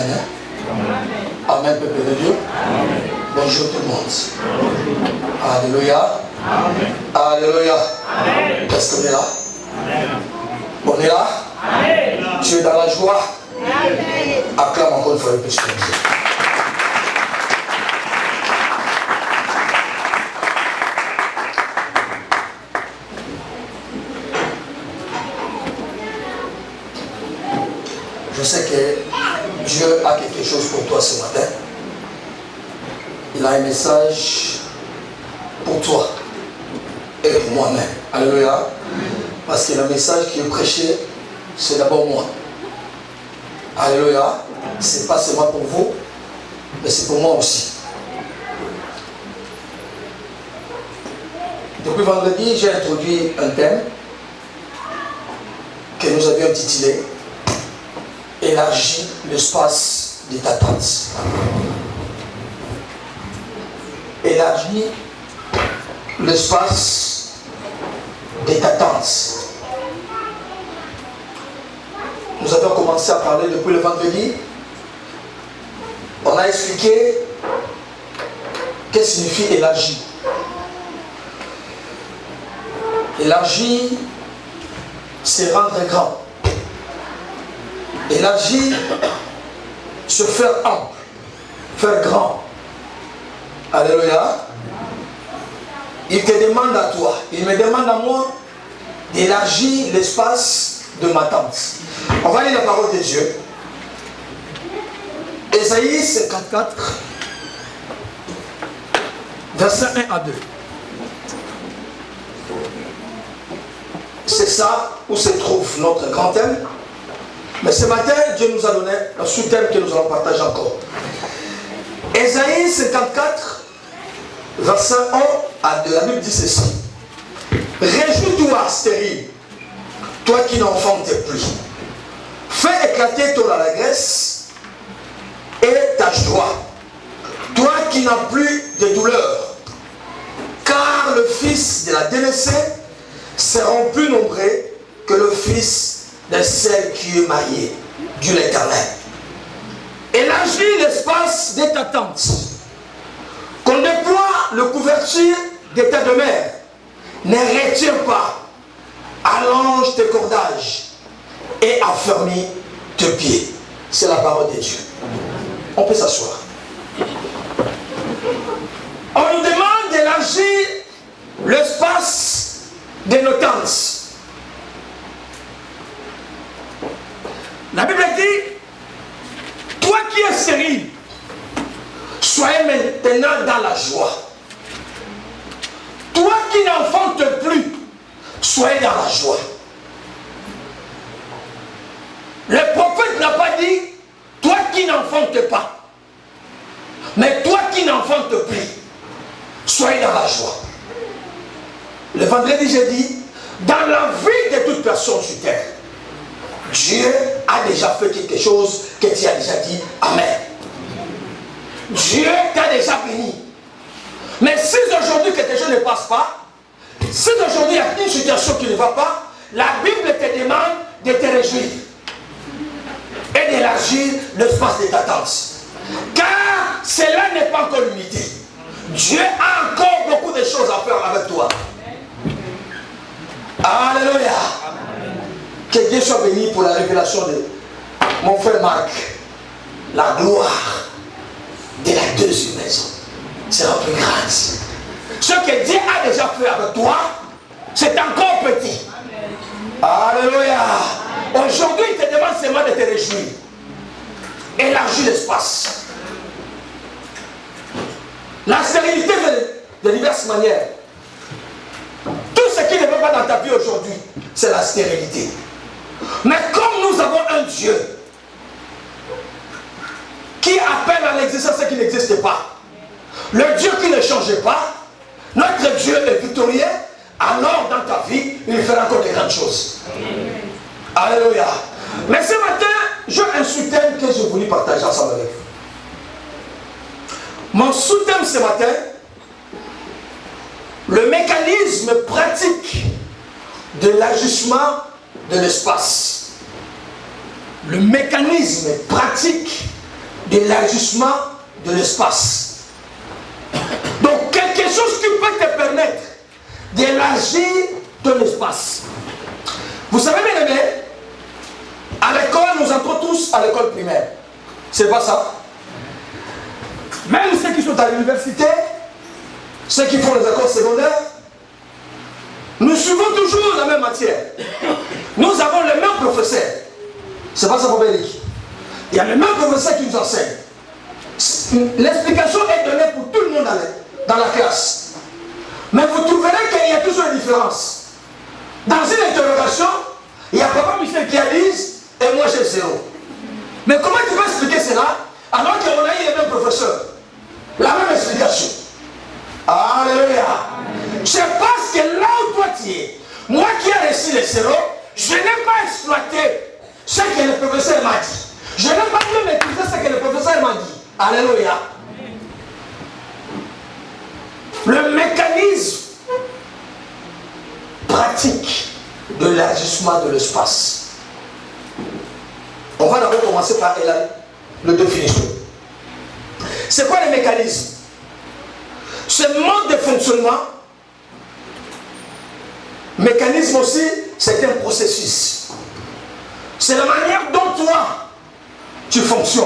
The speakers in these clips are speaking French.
Amen. Amen, peuple de Dieu. Amen. Bonjour tout le monde. Alléluia. Amen. Alléluia. Est-ce qu'on est là? Amen. On est là? Amen. Tu es dans la joie? Amen. Acclame encore une fois le petit peu. Je sais que Dieu a quelque chose pour toi ce matin. Il a un message pour toi et pour moi-même. Alléluia. Parce que le message qui est prêché, c'est d'abord moi. Alléluia. Ce n'est pas seulement pour vous, mais c'est pour moi aussi. Depuis vendredi, j'ai introduit un thème que nous avions intitulé Élargis l'espace de ta tente. Élargis l'espace de ta tente. Nous avons commencé à parler depuis le vendredi. On a expliqué qu'est-ce que signifie élargir. Élargir, c'est rendre grand. Élargir, se faire ample, faire grand. Alléluia. Il te demande à toi, il me demande à moi d'élargir l'espace de ma tente. On va lire la parole de Dieu. Ésaïe 54, versets 1 à 2. C'est ça où se trouve notre grand thème. Mais ce matin, Dieu nous a donné un sous-thème que nous allons partager encore. Ésaïe 54, verset 1 à 2. La Bible dit ceci. Réjouis-toi, stérile, toi qui n'enfantes plus. Fais éclater ton allégresse et ta joie, toi qui n'as plus de douleur. Car le fils de la délaissée seront plus nombreux que le fils de celle qui est mariée, Dieu l'Éternel. Élargis l'espace de ta tente. Qu'on déploie le couverture de ta demeure. Ne retiens pas. Allonge tes cordages et affermis tes pieds. C'est la parole de Dieu. On peut s'asseoir. On nous demande d'élargir l'espace de nos tentes. La Bible dit, toi qui es stérile, soyez maintenant dans la joie. Toi qui n'enfantes plus, soyez dans la joie. Le prophète n'a pas dit, toi qui n'enfantes pas, mais toi qui n'enfantes plus, soyez dans la joie. Le vendredi, j'ai dit, dans la vie de toute personne sur terre, Dieu a déjà fait quelque chose que tu as déjà dit Amen. Dieu t'a déjà béni. Mais si aujourd'hui quelque chose ne passe pas, si aujourd'hui il y a une situation qui ne va pas, la Bible te demande de te réjouir et d'élargir l'espace de ta tente. Car cela n'est pas encore limité. Dieu a encore beaucoup de choses à faire avec toi. Alléluia. Que Dieu soit béni pour la révélation de mon frère Marc. La gloire de la deuxième maison sera plus grande. Ce que Dieu a déjà fait avec toi, c'est encore petit. Alléluia. Aujourd'hui, il te demande seulement de te réjouir. Élargis l'espace. La stérilité de diverses manières. Tout ce qui ne va pas dans ta vie aujourd'hui, c'est la stérilité. Mais comme nous avons un Dieu qui appelle à l'existence ce qui n'existe pas, le Dieu qui ne change pas, notre Dieu est victorieux, alors dans ta vie, il fera encore de grandes choses. Alléluia. Mais ce matin, j'ai un sous-thème que je voulais partager ensemble avec vous. Mon sous-thème ce matin, le mécanisme pratique de l'ajustement de l'espace. Le mécanisme pratique d'élargissement de l'espace. Donc quelque chose qui peut te permettre d'élargir ton espace. Vous savez bien aimé, à l'école, nous entrons tous à l'école primaire. C'est pas ça? Même ceux qui sont à l'université, ceux qui font les écoles secondaires, nous suivons toujours la même matière. Nous avons les mêmes professeurs. C'est pas ça pour Eric. Il y a les mêmes professeurs qui nous enseignent. L'explication est donnée pour tout le monde dans la classe. Mais vous trouverez qu'il y a toujours une différence. Dans une interrogation, il y a papa Michel qui a 10 et moi j'ai 0. Mais comment tu peux expliquer cela alors qu'on a eu les mêmes professeurs? La même explication. Alléluia. C'est parce que là où toi tu es, moi qui ai reçu les 0, je n'ai pas exploité ce que le professeur m'a dit. Je n'ai pas pu maîtriser ce que le professeur m'a dit. Alléluia. Le mécanisme pratique de l'élargissement de l'espace. On va d'abord commencer par le définition. C'est quoi le mécanisme? Ce mode de fonctionnement, mécanisme aussi, c'est un processus. C'est la manière dont toi, tu fonctionnes.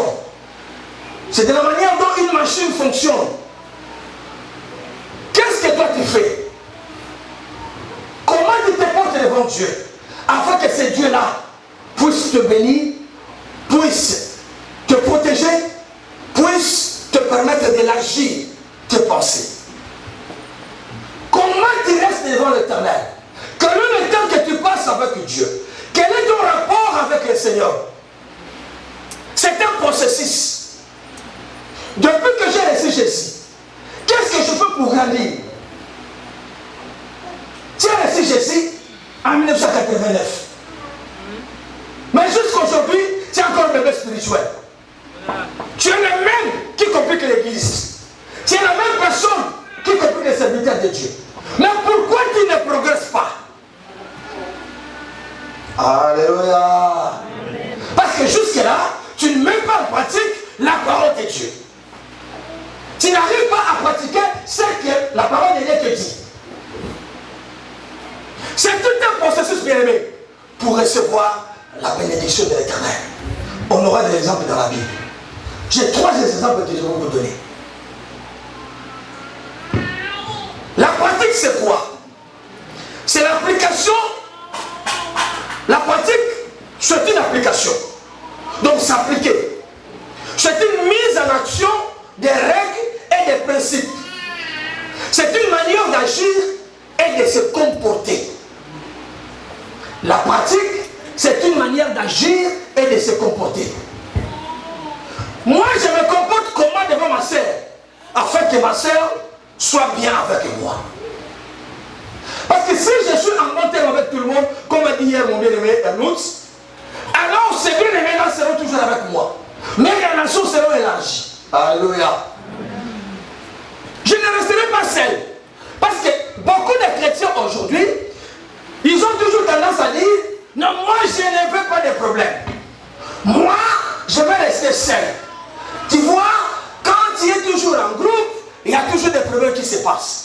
C'est de la manière dont une machine fonctionne. Qu'est-ce que toi tu fais? Comment tu te portes devant Dieu afin que ce Dieu-là puisse te bénir, puisse te protéger, puisse te permettre d'élargir tes pensées? Comment tu restes devant l'Éternel? Quel est le temps que tu passes avec Dieu? Quel est ton rapport avec le Seigneur? C'est un processus. Depuis que j'ai reçu Jésus, qu'est-ce que je fais pour grandir? Tu as reçu Jésus en 1989. Mais jusqu'aujourd'hui, tu es encore un bébé spirituel. Tu es le même qui complique l'église. Tu es la même personne qui complique les serviteurs de Dieu. Mais pourquoi tu ne progresses pas? Alléluia. Parce que jusque-là, tu ne mets pas en pratique la parole de Dieu. Tu n'arrives pas à pratiquer ce que la parole de Dieu te dit. C'est tout un processus, bien aimé, pour recevoir la bénédiction de l'Éternel. On aura des exemples dans la Bible. J'ai 3 exemples que je vais vous donner. La pratique, c'est quoi? C'est l'application. La pratique, c'est une application. Donc, s'appliquer. C'est une mise en action des règles et des principes. C'est une manière d'agir et de se comporter. La pratique, c'est une manière d'agir et de se comporter. Moi, je me comporte comment devant ma sœur, afin que ma sœur soit bien avec moi. Parce que si je suis en bon terme avec tout le monde, comme a dit hier mon bien-aimé Ernouts, alors ces bien-aimés-là seront toujours avec moi. Mes relations seront élargies. Alléluia. Je ne resterai pas seul. Parce que beaucoup de chrétiens aujourd'hui, ils ont toujours tendance à dire, non, moi je ne veux pas de problème. Moi, je vais rester seul. Tu vois, quand tu es toujours en groupe, il y a toujours des problèmes qui se passent.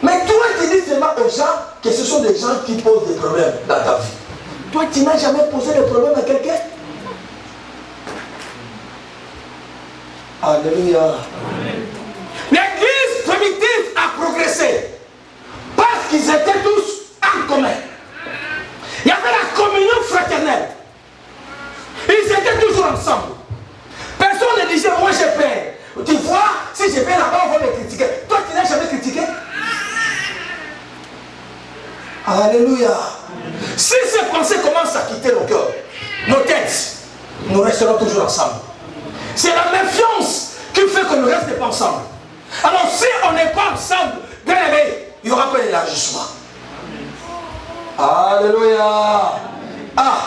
Mais toi, tu dis seulement aux gens que ce sont des gens qui posent des problèmes dans ta vie. Toi, tu n'as jamais posé des problèmes à quelqu'un? Alléluia. L'église primitive a progressé parce qu'ils étaient tous en commun. Il y avait la communion fraternelle. Ils étaient toujours ensemble. Personne ne disait, moi j'ai peur. Tu vois, si j'ai peur là-bas, on va me critiquer. Toi, tu n'as jamais critiqué? Alléluia. Si ces pensées commencent à quitter nos cœurs, nos têtes, nous resterons toujours ensemble. C'est la méfiance qui fait que nous ne restons pas ensemble. Alors si on n'est pas ensemble, bien aimé, il n'y aura pas d'élargissement. Alléluia. Ah.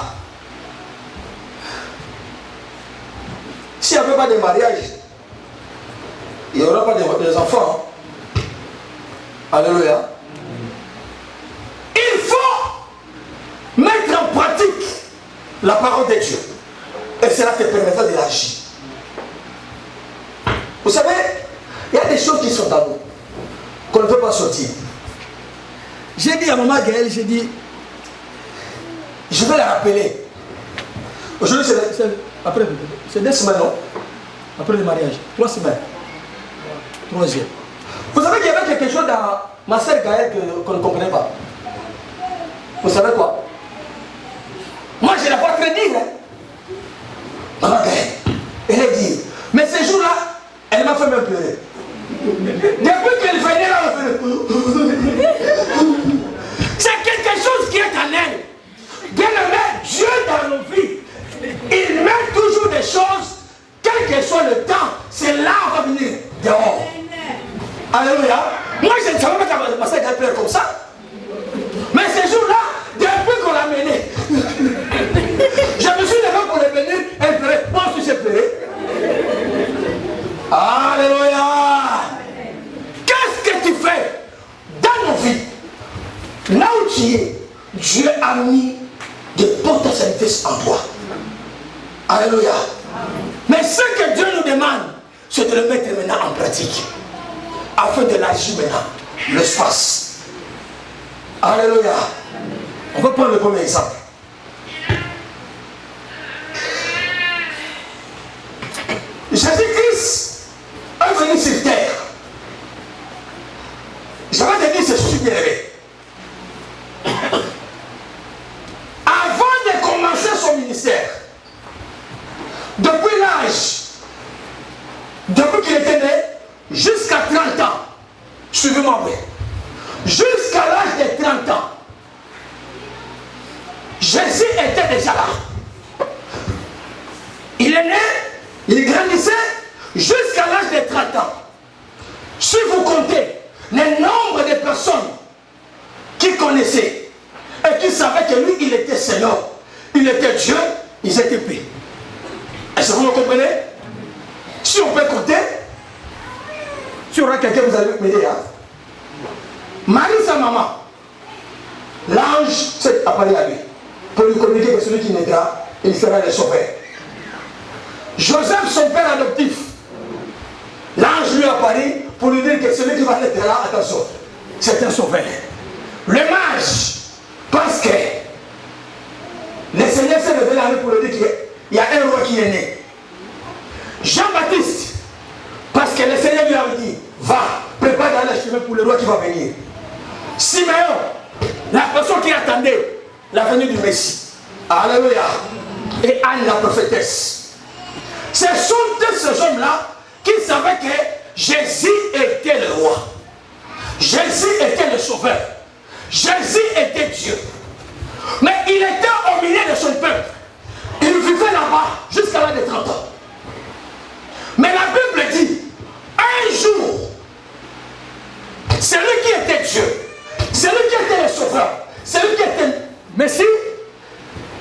S'il n'y avait pas de mariage, il n'y aura pas des enfants. Alléluia. Il faut mettre en pratique la parole de Dieu. Et cela te permettra d'élargir. Vous savez, il y a des choses qui sont à nous, qu'on ne peut pas sortir. J'ai dit à maman Gaëlle, j'ai dit, je vais la rappeler. Aujourd'hui, c'est 2 semaines, non? Après le mariage. 3 semaines. 3e. Vous savez qu'il y avait quelque chose dans ma soeur Gaëlle qu'on ne comprenait pas. Vous savez quoi? Moi, je la vois très dire. Hein? Maman Gaëlle, elle a dit, mais ce jour-là, elle m'a fait même pleurer. Depuis qu'elle venait là, c'est quelque chose qui est en elle. Bien aimé, Dieu dans nos vies, il met toujours des choses, quel que soit le temps, c'est là qu'on va venir dehors. Alléluia. Moi, je ne savais pas qu'elle m'a fait pleurer comme ça. Mais ce jour-là, depuis qu'on l'a mené, je me suis levé pour le venir, elle pleurait. Moi aussi, j'ai pleuré. Alléluia. Qu'est-ce que tu fais dans nos vies? Là où tu es, Dieu a mis de potentialités en toi. Alléluia. Mais ce que Dieu nous demande, c'est de le mettre maintenant en pratique. Afin de l'agir maintenant. L'espace. Alléluia. On va prendre le premier exemple. Jésus-Christ est venu sur terre. Je vais te dire ce sujet élevé. Avant de commencer son ministère, depuis l'âge, depuis qu'il était né, jusqu'à 30 ans, suivez-moi, oui. Jusqu'à l'âge de 30 ans, Jésus était déjà là. Il est né, il grandissait jusqu'à l'âge de 30 ans. Si vous comptez le nombre de personnes qui connaissaient et qui savaient que lui, il était Seigneur, il était Dieu, ils étaient pris. Est-ce que vous me comprenez? Si on peut compter, si on aura quelqu'un, vous allez m'aider. Hein? Marie, sa maman, l'ange s'est apparu à lui pour lui communiquer que celui qui naîtra, il sera le sauveur. Joseph, son père adoptif, l'ange lui apparu pour lui dire que celui qui va naître là, attention, c'est un sauveur. Le mage, parce que le Seigneur s'est révélé à lui pour lui dire qu'il y a un roi qui est né. Jean-Baptiste, parce que le Seigneur lui avait dit, va, prépare dans le chemin pour le roi qui va venir. Siméon, la personne qui attendait la venue du Messie. Alléluia. Et Anne, la prophétesse. Ce sont tous ces hommes-là qui savaient que Jésus était le roi. Jésus était le sauveur. Jésus était Dieu. Mais il était au milieu de son peuple. Il vivait là-bas jusqu'à l'âge de 30 ans. Mais la Bible dit, un jour, celui qui était Dieu, celui qui était le sauveur, celui qui était le Messie,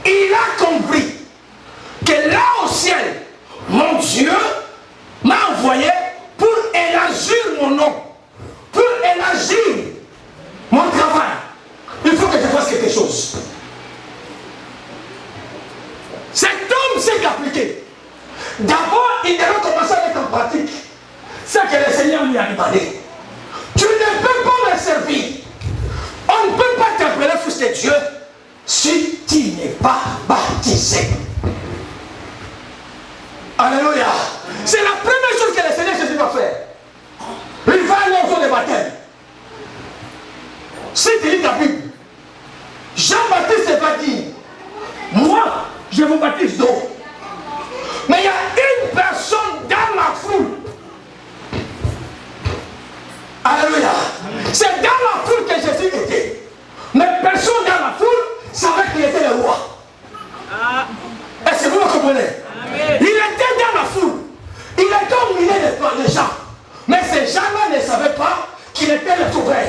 il a compris que là au ciel, mon Dieu m'a envoyé pour élargir mon nom, pour élargir mon travail. Il faut que je fasse quelque chose. Cet homme s'est appliqué. D'abord, il devait commencer à mettre en pratique ce que le Seigneur lui a demandé. Tu ne peux pas me servir. On ne peut pas t'appeler fils de Dieu si tu n'es pas baptisé. Alléluia. C'est la première chose que le Seigneur Jésus va faire. Il va aller au jour de baptême. Si tu lis ta Bible, Jean-Baptiste va dire, moi, je vous baptise d'eau. Mais il y a une personne dans la foule. Alléluia. C'est dans la foule que Jésus était. Mais personne dans la foule savait qu'il était le roi. Est-ce que vous me comprenez? Il était dans la foule. Il était au milieu des gens. Mais ces gens-là ne savaient pas qu'il était le sauveur.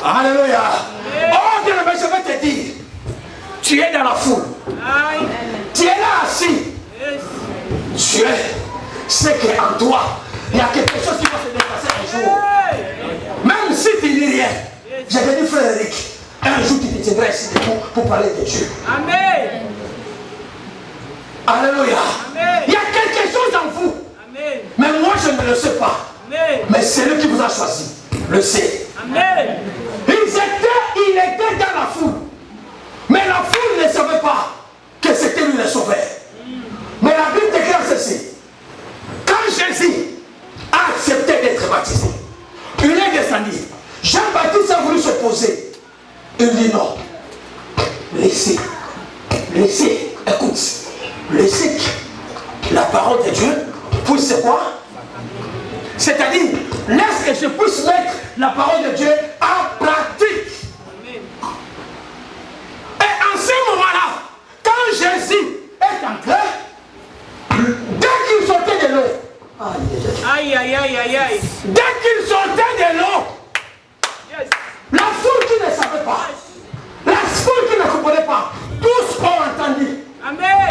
Alléluia. Oh, bien, je vais te dire. Tu es dans la foule. Tu es là assis. Dieu sait qu'en toi, il y a quelque chose qui va se dépasser un jour. Même si tu dis rien. Je te dis, frère Eric, un jour tu te tiendras ici debout pour parler de Dieu. Amen. Alléluia. Amen. Il y a quelque chose choses en vous. Amen. Mais moi, je ne le sais pas. Amen. Mais c'est lui qui vous a choisi. Le sait. Amen. Il était dans la foule. Mais la foule ne savait pas que c'était lui le sauveur. Mais la Bible déclare ceci. Quand Jésus a accepté d'être baptisé, il est descendu. Jean-Baptiste a voulu s'opposer. Il dit non. Laissez, écoute, laissez que la parole de Dieu puisse quoi? C'est-à-dire, laisse que je puisse mettre la parole de Dieu en pratique. Amen. Et en ce moment-là, quand Jésus est entré, dès qu'il sortait de l'eau, Aïe, aïe, aïe, aïe, aïe. dès qu'il sortait de l'eau, Yes. la foule qui ne savait pas, la foule qui ne comprenait pas, tous ont entendu. Amen.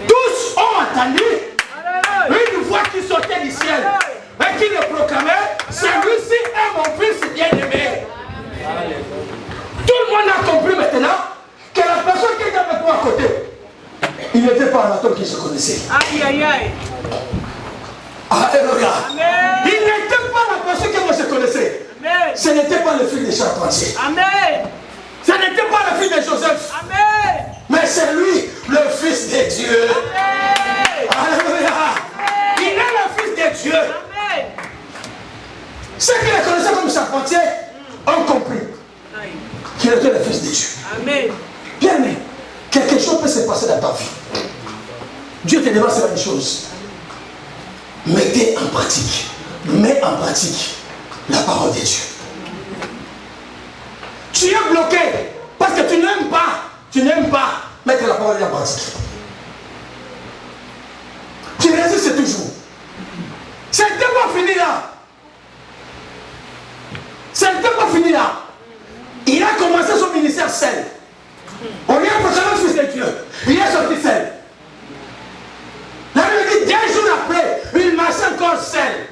Tous ont entendu Alléluia. une voix qui sortait du ciel et qui le proclamait, celui-ci est mon fils bien-aimé. Tout le monde a compris maintenant que la personne qui était avec moi à côté, il n'était pas un atome qui se connaissait. Aïe, aïe, aïe. Alléluia. Amen. Il n'était pas la personne que moi je connaissais. Amen. Ce n'était pas le fils de charpentier. Amen. Ce n'était pas le fils de Joseph. Amen. Mais c'est lui, le fils de Dieu. Amen. Alléluia. Il est le fils de Dieu. Amen. Ceux qui le connaissaient comme charpentier ont compris Aïe. qu'il était le fils de Dieu. Amen. Bien aimé, quelque chose peut se passer dans ta vie. Dieu te demande c'est une chose. Mettez en pratique. Mets en pratique la parole de Dieu. Tu es bloqué parce que tu n'aimes pas mettre la parole de Dieu en pratique. Tu résistes toujours. C'était pas fini là. C'était pas fini là. Il a commencé son ministère seul. On lui a proclamé le fils de Dieu. Il est sorti seul. La Bible dit 2 jours après, il marchait encore seul.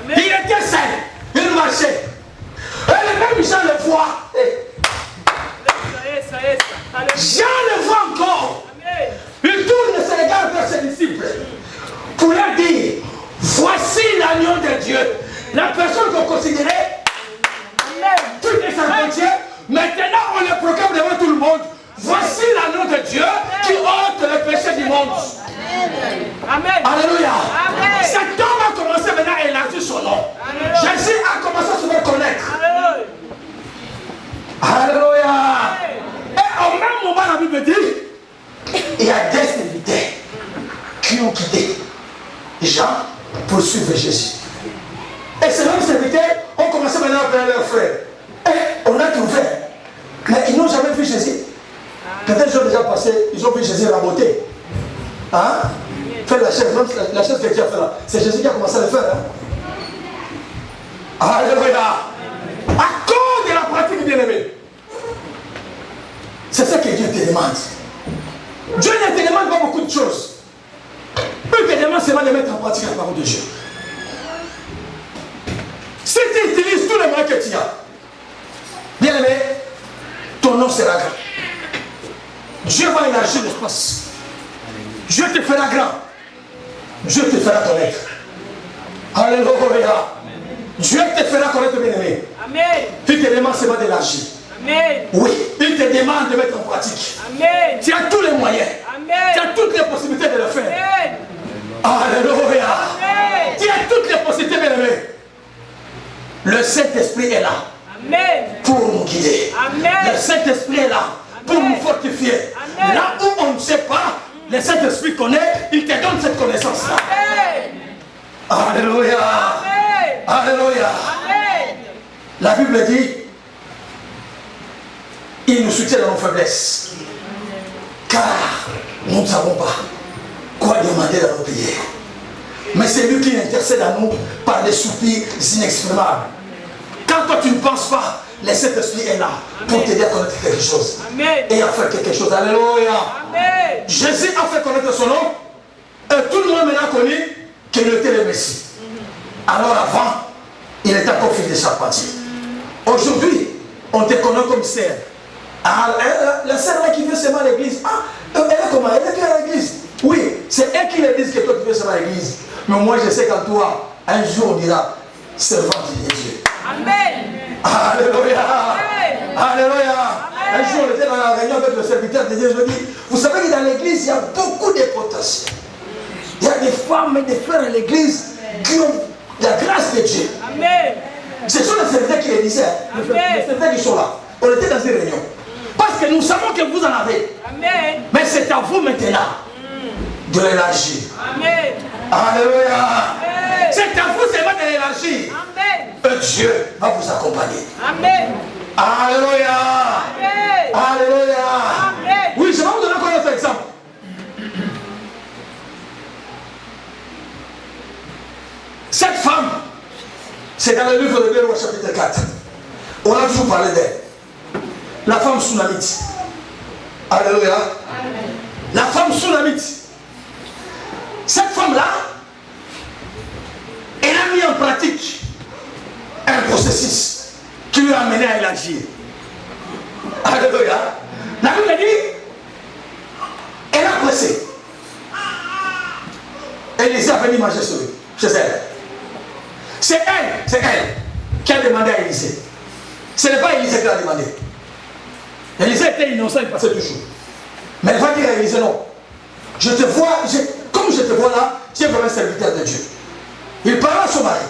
Amen. Il était seul. Il marchait. Et le même Jean le voit. Ça y est, ça y est. Alléluia. Jean le voit encore. Amen. Il tourne ses regards vers ses disciples pour leur dire, voici l'agneau de Dieu. La personne qu'on considérait tout est sans. Maintenant on le proclame devant tout le monde. Voici l'agneau de Dieu qui ôte le péché du monde. Amen. Alléluia. Amen. Cet homme a commencé maintenant à élargir son nom. Alléluia. Jésus a commencé à se faire connaître. Alléluia. Alléluia. Et au même moment, la Bible dit, il y a des invités qui ont quitté Jean pour suivre Jésus. Et ces mêmes invités ont commencé maintenant à appeler leurs frères. Et on a trouvé. Mais ils n'ont jamais vu Jésus. Peut-être qu'ils ont déjà passé, ils ont vu Jésus raboter. Hein? Faire la chaise, même la chaise que Dieu a fait là. C'est Jésus qui a commencé à le faire. Hein? Alléluia. À cause de la pratique bien-aimée. C'est ça que Dieu te demande. Dieu ne te demande pas beaucoup de choses. Il te demande seulement de mettre en pratique la parole de Dieu. Si tu utilises tous les moyens que tu as, bien aimé, ton nom sera grand. Dieu va élargir l'espace. Dieu te fera grand. Dieu te fera connaître. Alléluia. Dieu te fera connaître, bien aimé. Amen. Il te demande seulement d'élargir. Amen. Oui, il te demande de mettre en pratique. Amen. Tu as tous les moyens. Tu Amen. as toutes les possibilités de le faire. Amen. Alléluia. Amen. Tu as toutes les possibilités, bien aimé. Le Saint-Esprit est là Amen. pour nous guider. Amen. Le Saint-Esprit est là pour Amen. nous fortifier. Amen. Là où on ne sait pas, le Saint-Esprit connaît, il te donne cette connaissance-là. Amen. Alléluia. Amen. Alléluia. Amen. La Bible dit, il nous soutient dans nos faiblesses. Car nous ne savons pas quoi demander dans nos prières. Mais c'est lui qui intercède à nous par des soupirs inexprimables. Quand toi tu ne penses pas, le Saint-Esprit est là pour t'aider à connaître quelque chose. Amen. Et à faire quelque chose. Alléluia. Amen. Jésus a fait connaître son nom. Et tout le monde maintenant connu qu'il était le Messie. Alors avant, il était encore fils de charpentier. Aujourd'hui, on te connaît comme sœur. Ah, la sœur là qui vient seulement à l'église. Ah, elle est comment? Elle est à l'église. Oui, c'est eux qui le disent que toi tu veux servir à l'église. Mais moi je sais qu'en toi, un jour on dira, servant de Dieu. Amen. Alléluia. Amen. Alléluia. Amen. Un jour on était dans la réunion avec le serviteur de Dieu. Je lui dis, vous savez que dans l'église, il y a beaucoup de potentiel. Il y a des femmes et des frères à l'église qui ont la grâce de Dieu. Amen. Ce sont les serviteurs qui le disaient. Les serviteurs qui sont là. On était dans une réunion. Parce que nous savons que vous en avez. Amen. Mais c'est à vous maintenant de l'élargir. Amen. Alléluia. Amen. C'est à vous seulement de l'élargir. Amen. Dieu va vous accompagner. Amen. Alléluia. Amen. Alléluia. Amen. Oui, je vais vous donner encore un autre exemple. Cette femme, c'est dans le livre de 2 Rois chapitre 4. On a toujours parlé d'elle. La femme Sunamite. Alléluia. Amen. La femme Sunamite. Cette femme-là, elle a mis en pratique un processus qui lui a amené à élargir. Alléluia. La Bible dit, elle a pressé. Élisée a venu manger chez elle. C'est elle qui a demandé à Élisée. Ce n'est pas Élisée qui l'a demandé. Élisée était innocent, il passait toujours. Mais elle va dire à Élisée, non. Je te vois, comme je te vois là, tu es vraiment un serviteur de Dieu. Il parle à son mari.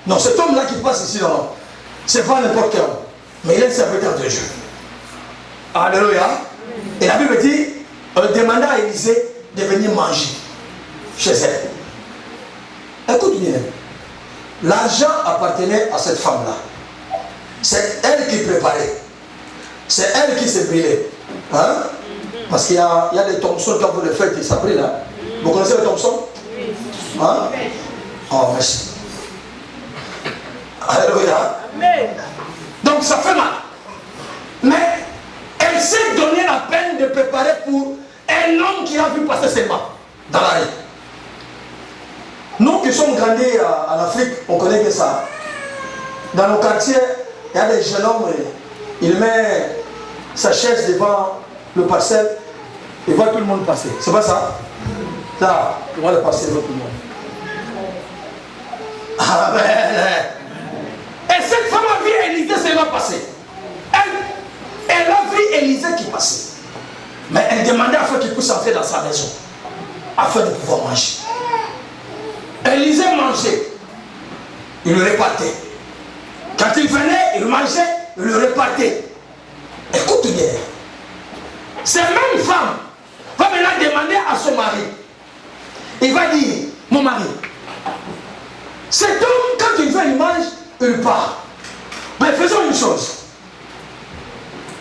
Non, cet homme-là qui passe ici, non. C'est pas n'importe quel homme. Mais il est un serviteur de Dieu. Alléluia. Et la Bible dit, demanda à Élisée de venir manger chez elle. Écoute bien. L'argent appartenait à cette femme-là. C'est elle qui préparait. C'est elle qui s'est brûlée. Hein? Parce qu'il y a des Thompson quand vous le faites, ça brûle là. Vous connaissez les Thompson? Hein? Oh, merci. Alléluia. Amen. Donc ça fait mal. Mais elle s'est donné la peine de préparer pour un homme qui a vu passer seulement dans la rue. Nous qui sommes grandis en Afrique, on connaît que ça. Dans nos quartiers, il y a des jeunes hommes, il met sa chaise devant le parcelle, il voit tout le monde passer. C'est pas ça? Là, il voit le passer devant tout le monde. Amen. Et cette femme a vu Élisée seulement passer. Elle a vu Élisée qui passait. Mais elle demandait afin qu'il puisse entrer dans sa maison, afin de pouvoir manger. Élisée mangeait, il le répartait. Quand il venait, il mangeait, il le répartait. Écoute bien. Cette même femme va maintenant demander à son mari. Il va dire, mon mari, cet homme, quand il vient, il mange, il part. Mais faisons une chose.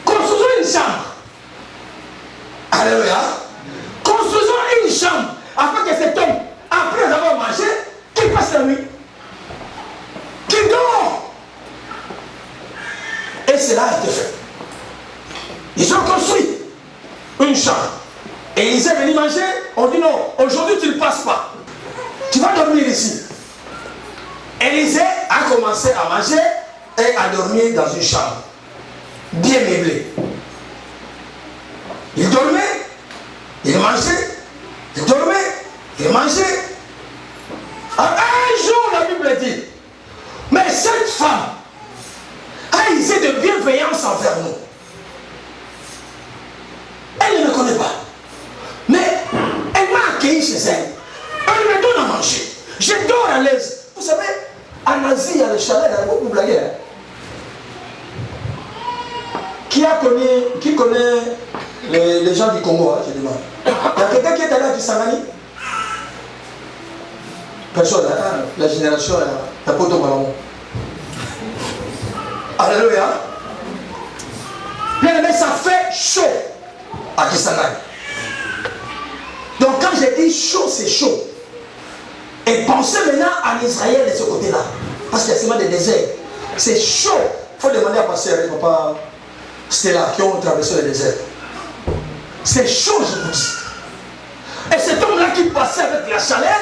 Construisons une chambre. Alléluia. Construisons une chambre afin que cet homme, après avoir mangé, qu'il passe la nuit. Qu'il dort. Et cela a été fait. Ils ont construit une chambre. Et ils sont venus manger. On dit non, aujourd'hui tu ne passes pas. Tu vas dormir ici. Élisée a commencé à manger et à dormir dans une chambre bien meublée. Il dormait, il mangeait, il dormait, il mangeait. Un jour, la Bible dit, mais cette femme a usé de bienveillance envers nous. Elle ne me connaît pas. Mais elle m'a accueilli chez elle. Elle me donne à manger. Je dors à l'aise. Vous savez, en Asie, il y a les chalets, il y a beaucoup de blagues. Qui connaît les gens du Congo, hein, je demande. Il y a quelqu'un qui est allé à Kisangani? Personne, hein? La génération, la poto malamo. Alléluia. Bien aimé, ça fait chaud à Kisangani. Donc quand je dis chaud, c'est chaud. Et pensez maintenant en Israël de ce côté-là. Parce qu'il y a seulement des déserts. C'est chaud. Il faut demander à passer avec papa Stella qui ont traversé le désert. C'est chaud, je vous dis. Et cet homme-là qui passait avec la chaleur,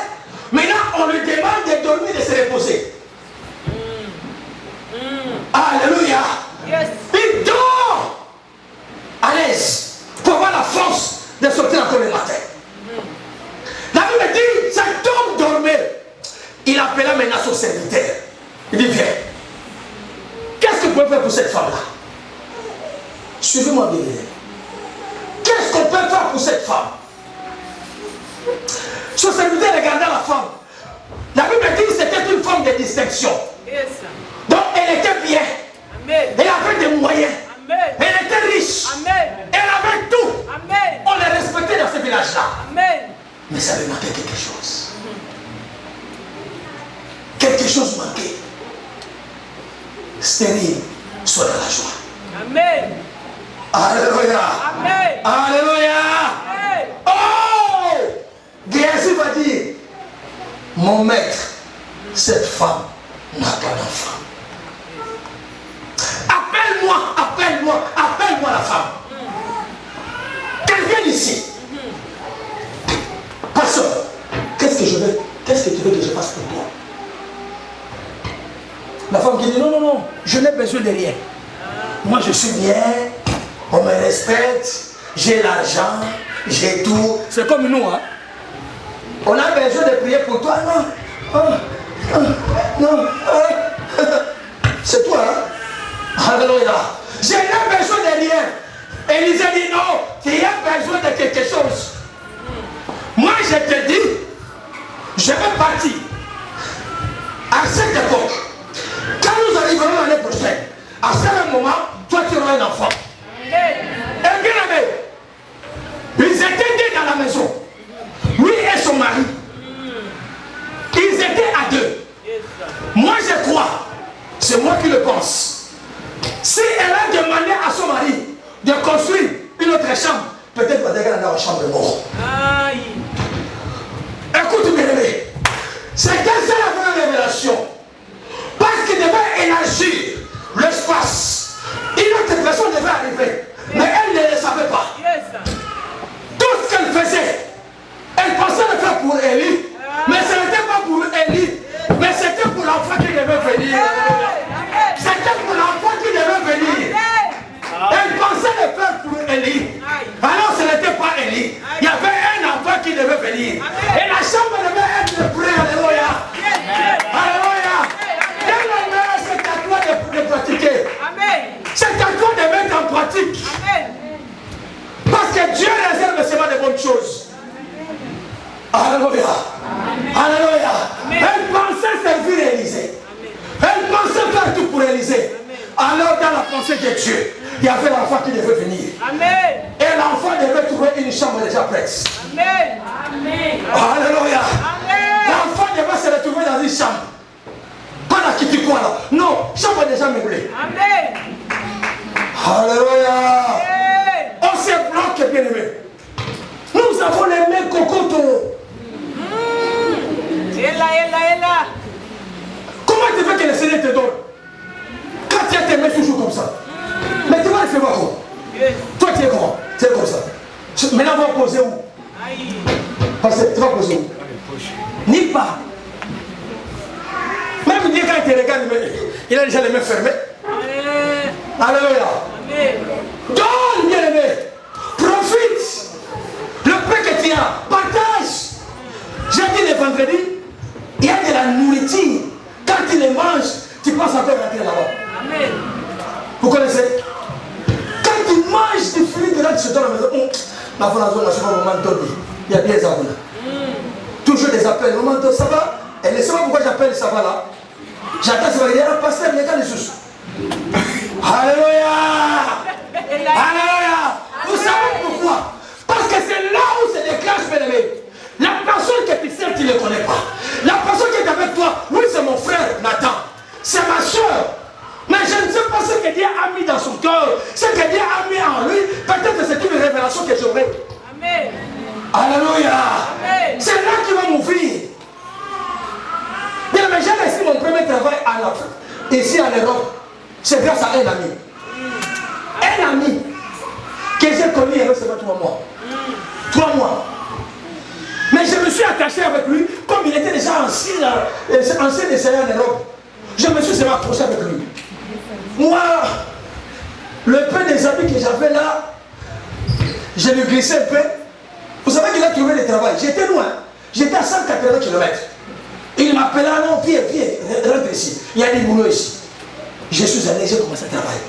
maintenant on lui demande de dormir et de se reposer. Alléluia. Yes. Il dort à l'aise pour avoir la force de sortir encore le matin. Suivez-moi bien. Qu'est-ce qu'on peut faire pour cette femme? Son serviteur regardait la femme. La Bible dit que c'était une femme de distinction. Yes. Donc elle était bien. Amen. Elle avait des moyens. Amen. Elle était riche. Amen. Elle avait tout. Amen. On la respectait dans ce village-là. Amen. Mais ça lui manquait quelque chose. Quelque chose manquait. Stérile, soit dans la joie. Amen. Alléluia. Amen. Alléluia. Amen. Oh! Géasi va dire, mon maître, cette femme n'a pas d'enfant. Appelle-moi, appelle-moi, appelle-moi la femme. Qu'elle vienne ici. Pasteur, qu'est-ce que je veux? Qu'est-ce que tu veux que je fasse pour toi? La femme qui dit non, non, non, je n'ai besoin de rien. Moi je suis bien, on me respecte, j'ai l'argent, j'ai tout. C'est comme nous, hein. On a besoin de prier pour toi, non. Non. C'est toi, hein. Alléluia. Je n'ai besoin de rien. Élisée dit non, tu as besoin de quelque chose. Moi je te dis, je vais partir. À cette époque, quand nous arriverons l'année prochaine, à ce moment, toi tu auras un enfant. Et bien aimé, ils étaient deux dans la maison. Lui et son mari. Ils étaient à deux. Moi je crois, c'est moi qui le pense. Si elle a demandé à son mari de construire une autre chambre, peut-être qu'elle a une chambre mort. Écoute bien aimé, c'était ça la vraie révélation. Parce qu'il devait élargir l'espace. Une autre personne devait arriver. Mais elle ne le savait pas. Tout ce qu'elle faisait, elle pensait le faire pour Élie. Mais ce n'était pas pour Élie. Mais c'était pour l'enfant qui devait venir. C'était pour l'enfant qui devait venir. Elle pensait le faire pour Élie. Alors ce n'était pas Élie. Il y avait un enfant qui devait venir. Et la chambre devait être prête. Alléluia. Alléluia. C'est à toi de pratiquer. C'est à toi de mettre en pratique. Parce que Dieu réserve seulement de bonnes choses. Alléluia. Alléluia. Elle pensait servir Élisée. Elle pensait faire tout pour Élisée. Alors dans la pensée de Dieu, il y avait l'enfant qui devait venir. Et l'enfant devait trouver une chambre déjà prête. Alléluia. L'enfant devait se retrouver dans une chambre. Pas la qui quoi là. Non, chambre déjà meublée. Alléluia. On se bloque, bien aimé. Nous avons les mains cocotos. Comment tu veux que le Seigneur te donne? Quand tu as tes mains toujours comme ça. Mais tu vas le faire comment? Toi tu es comment? Tu es comme ça. Maintenant on va poser où? Parce que tu vas poser où? Ni pas. Même Dieu quand il te regarde, il a déjà les mains fermées. Alléluia. Donne, bien aimé. Profite. Le pain que tu as, partage. J'ai dit le vendredi, il y a de la nourriture. Quand tu les manges, tu penses encore rentrer là-bas. Vous connaissez? Quand tu manges du fruit de là, tu se donnes à la maison. La fondation nationale, maman Tobi. Il y a bien ça. Toujours des appels. Maman Tobi, ça va? Et ne sait pas pourquoi j'appelle ça va là. J'attends, ça va dire, un pasteur, les gars, les sous. Alléluia. Alléluia. Vous savez pourquoi? Parce que c'est là où se déclenche, bien aimé. La personne que tu sais, tu ne le connais pas. La personne qui est avec toi, oui, c'est mon frère Nathan. C'est ma soeur. Mais je ne sais pas ce que Dieu a mis dans son cœur. Ce que Dieu a mis en lui. Peut-être c'est une révélation que j'aurai. Amen. Alléluia. C'est là qu'il va m'ouvrir. Bien, mais j'ai réussi mon premier travail en Afrique, ici en Europe. C'est grâce à un ami. Un ami que j'ai connu il y a seulement 3 mois. 3 mois. Mais je me suis attaché avec lui, comme il était déjà ancien enseignant en Europe. Je me suis accroché avec lui. Moi, le peu des amis que j'avais là, je le glissais un peu. Vous savez qu'il a trouvé le travail. J'étais loin. J'étais à 180 km. Il m'appelait, non, viens, rentre ici. Il y a des boulots ici. Je suis allé, j'ai commencé à travailler.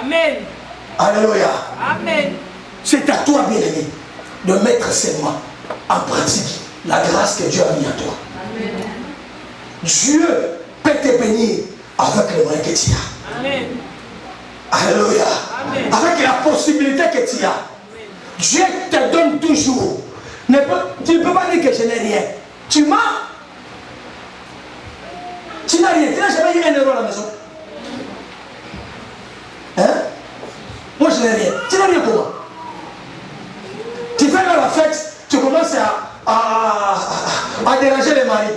Amen. Alléluia. Amen. C'est à toi, bien-aimé, de mettre seulement en pratique la grâce que Dieu a mis à toi. Amen. Dieu peut te bénir avec les moyens que tu as. Amen. Alléluia. Amen. Avec la possibilité que tu as. Amen. Dieu te donne toujours. Tu ne peux pas dire que je n'ai rien. Tu mens. Tu n'as rien. Tu n'as jamais eu 1 euro à la maison. Hein? Moi je n'ai rien. Tu n'as rien comment? Tu fais là la fête, tu commences à déranger les maris.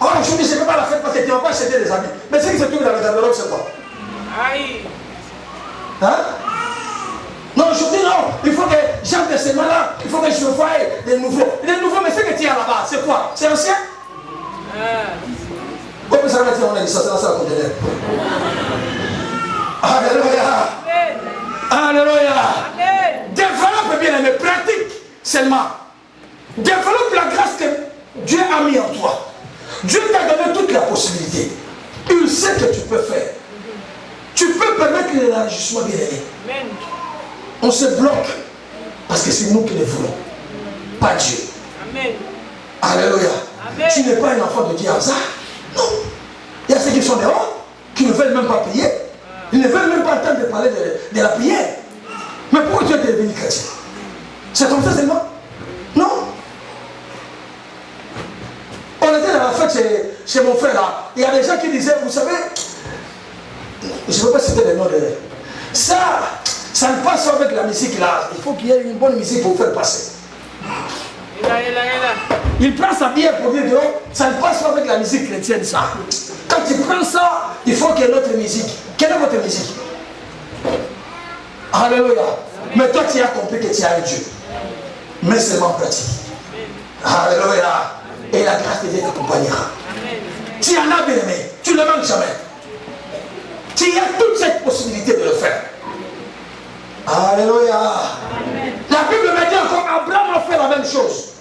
Oh, aujourd'hui je ne fais pas la fête parce que tu ne vas pas acheter des habits. Mais ce qui se trouve dans le garde-robe, c'est quoi? Aïe. Hein? Non, aujourd'hui non, il faut que j'entre de ces mains-là, il faut que je voie des nouveaux. Les nouveaux, mais ce que tu as là-bas, c'est quoi? C'est ancien? Comme ça va dire, on a dit ça, c'est dans ça la conteneur. Alléluia. Alléluia. Développe bien aimé, pratique seulement. Développe la grâce que Dieu a mis en toi. Dieu t'a donné toute la possibilité. Il sait que tu peux faire. Tu peux permettre l'élargissement bien aimé. On se bloque parce que c'est nous qui le voulons, pas Dieu. Amen. Alléluia. Amen. Tu n'es pas un enfant de Dieu hasard. Non. Il y a ceux qui sont dehors, qui ne veulent même pas prier. Ils ne veulent même pas entendre parler de la prière. Mais pourquoi tu es devenu chrétien? C'est comme ça seulement? Non. On était dans la fête chez mon frère là. Il y a des gens qui disaient, vous savez, je ne veux pas citer les noms de... Ça ne passe pas avec la musique là. Il faut qu'il y ait une bonne musique pour vous faire passer. Il prend sa bière pour dire que ça ne passe pas avec la musique chrétienne ça. Quand tu prends ça, il faut qu'il y ait notre musique. Quelle est votre musique? Alléluia. Mais toi tu as compris que tu as un Dieu. Mais seulement en pratique. Alléluia. Et la grâce de Dieu t'accompagnera. Tu en as bien aimé. Tu ne le manques jamais. Tu as toute cette possibilité de le faire. Alléluia. La Bible me dit encore, Abraham a fait la même chose.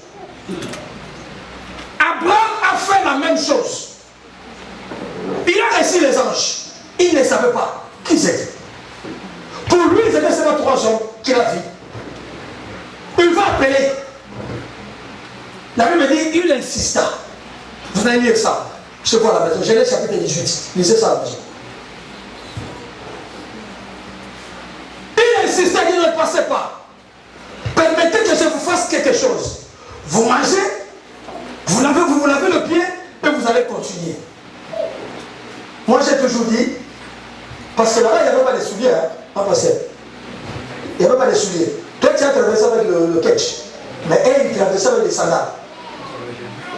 Abraham a fait la même chose. Il a reçu les anges. Il ne savait pas qui c'était. Pour lui, c'était seulement 3 hommes qu'il a vu. Il va appeler. La Bible me dit, il insista. Vous allez lire ça. Je vois à la maison. Genèse chapitre 18. Lisez ça à la maison. Il insistait, il ne passait pas. Permettez que je vous fasse quelque chose. Vous mangez, vous lavez le pied et vous allez continuer. Moi j'ai toujours dit, parce que là-bas il n'y avait pas de souliers, hein, en passé. Il n'y avait pas de souliers. Toi tu as traversé avec le ketch, mais elle il traversait avec des sandales.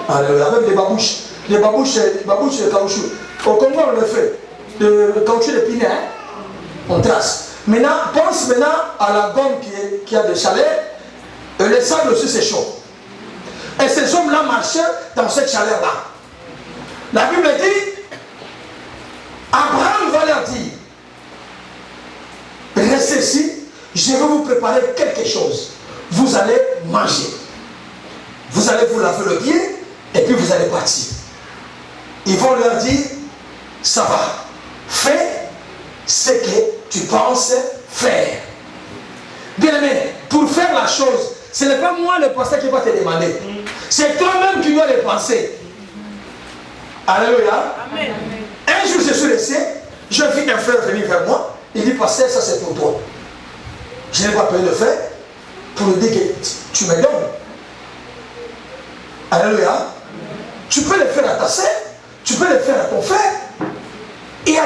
Avec des babouches. Des babouches de caoutchouc. Au Congo on le fait. Le caoutchouc de pinet, hein, on trace. Maintenant, pense maintenant à la gomme qui a des chalets. Et le sable aussi c'est chaud. Et ces hommes-là marchaient dans cette chaleur-là. La Bible dit, Abraham va leur dire, restez ici, je vais vous préparer quelque chose. Vous allez manger. Vous allez vous laver le pied et puis vous allez partir. Ils vont leur dire, ça va, fais ce que tu penses faire. Bien aimé, pour faire la chose, ce n'est pas moi le pasteur qui va te demander. C'est toi-même qui dois le penser. Alléluia. Amen. Un jour je suis resté, je vis un frère venir vers moi, il dit, pasteur, ça c'est pour toi. Je n'ai pas pu le faire pour lui dire que tu me donnes. Alléluia. Tu peux le faire à ta sœur, tu peux le faire à ton frère. Il y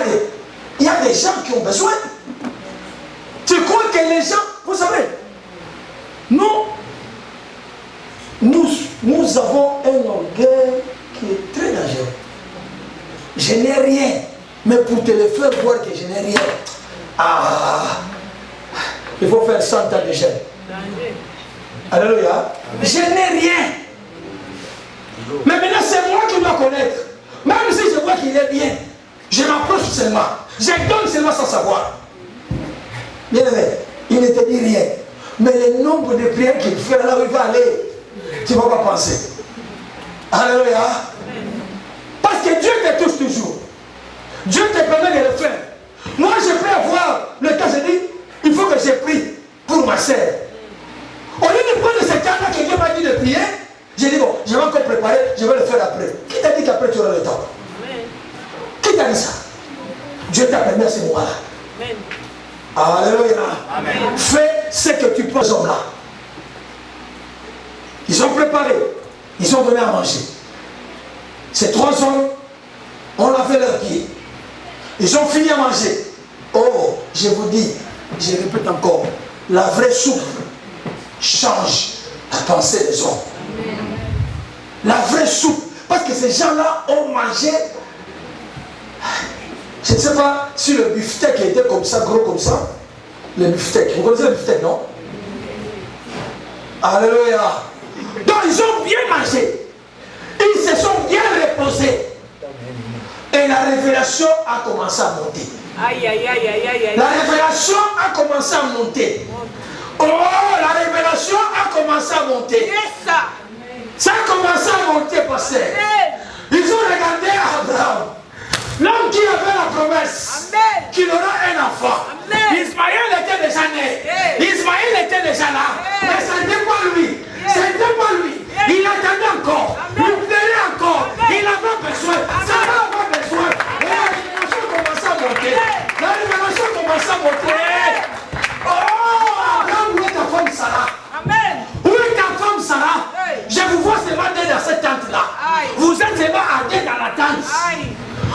a des gens qui ont besoin. Tu crois que les gens, vous savez, nous avons un orgueil qui est très dangereux. Je n'ai rien, mais pour te le faire voir que je n'ai rien, il faut faire 100 ans de jeûne. Alléluia. Je n'ai rien. Mais maintenant c'est moi qui dois connaître. Même si je vois qu'il est bien, je m'approche seulement. Je donne seulement sans savoir. Bien aimé, il ne te dit rien. Mais le nombre de prières qu'il fait là où il va aller, tu ne vas pas penser. Alléluia. Parce que Dieu te touche toujours. Dieu te permet de le faire. Moi je peux avoir le cas, je dis, il faut que je sœur. Au lieu de prendre ce temps-là que Dieu m'a dit de prier, j'ai dit bon, je vais encore préparer, je vais le faire après. Qui t'a dit qu'après tu auras le temps? Qui t'a dit ça? Dieu t'a permis à ce moment-là. Alléluia. Fais ce que tu peux, ces hommes-là. Ils ont préparé, ils ont donné à manger. Ces 3 hommes ont lavé leurs pieds. Ils ont fini à manger. Oh, je vous dis, je répète encore, la vraie soupe change la pensée des hommes. La vraie soupe. Parce que ces gens-là ont mangé. Je ne sais pas si le beefsteak était comme ça, gros comme ça. Le beefsteak. Vous connaissez le beefsteak, non? Alléluia. Donc ils ont bien mangé. Ils se sont bien reposés. Et la révélation a commencé à monter. Aïe, aïe, aïe, aïe, aïe, aïe. La révélation a commencé à monter. Oh, la révélation a commencé à monter. Yes. Ça a commencé à monter, pasteur. Ils ont regardé Abraham. L'homme qui avait la promesse qu'il aura un enfant. Ismaël était déjà né. Ismaël était déjà là. Mais ce n'était pas lui. Ce n'était pas lui. Il attendait encore. Il plairait encore. Il avait besoin. Sarah avait besoin. Et la révélation commençait à monter. La révélation commençait à monter. Oh, Abraham, où est ta femme Sarah? Amen. Où est ta femme Sarah? Je vous vois seulement dans cette tente-là. Vous êtes seulement à deux dans la tente.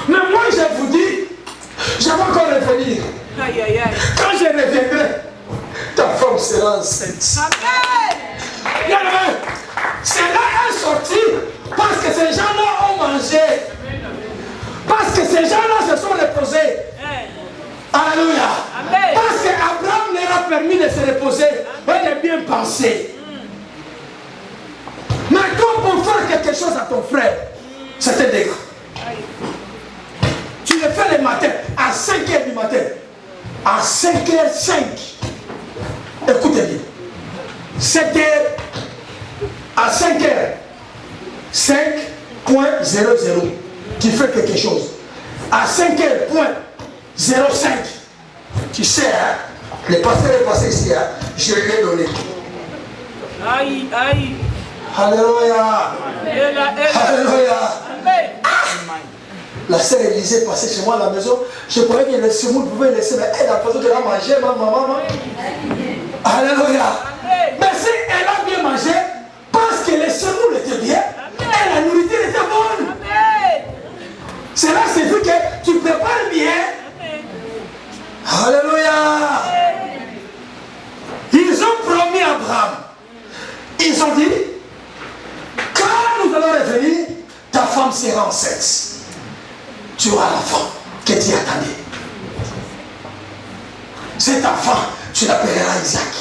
Mais moi, je vous dis, je vais encore revenir. Aïe, aïe, aïe. Quand je reviendrai, ta femme sera enceinte. Amen. Bien-aimé, cela est sorti parce que ces gens-là ont mangé. Parce que ces gens-là se sont reposés. Alléluia. Amen. Parce qu'Abraham leur a permis de se reposer et de bien penser. Maintenant, pour faire quelque chose à ton frère, c'est un dégât. Tu le fais le matin, à 5h du matin. À 5h05. Écoutez bien. 7h à 5h. 5.00. Tu fais quelque chose. À 5h.05. Tu sais, hein, le pasteur est passé ici, hein, je l'ai donné. Aïe, aïe. Alléluia. Alléluia. Amen. La sœur Élisée passait chez moi à la maison. Je croyais que le semoule pouvait laisser, mais elle a pas qu'elle a mangé, ma maman. Alléluia. Mais si elle a bien mangé, parce que le semoule était bien, et la nourriture était bonne. Cela signifie que tu prépares bien. Alléluia. Ils ont promis à Abraham. Ils ont dit, quand nous allons revenir, ta femme sera enceinte. Tu auras l'enfant que tu attendais. Cet enfant, tu l'appelleras Isaac.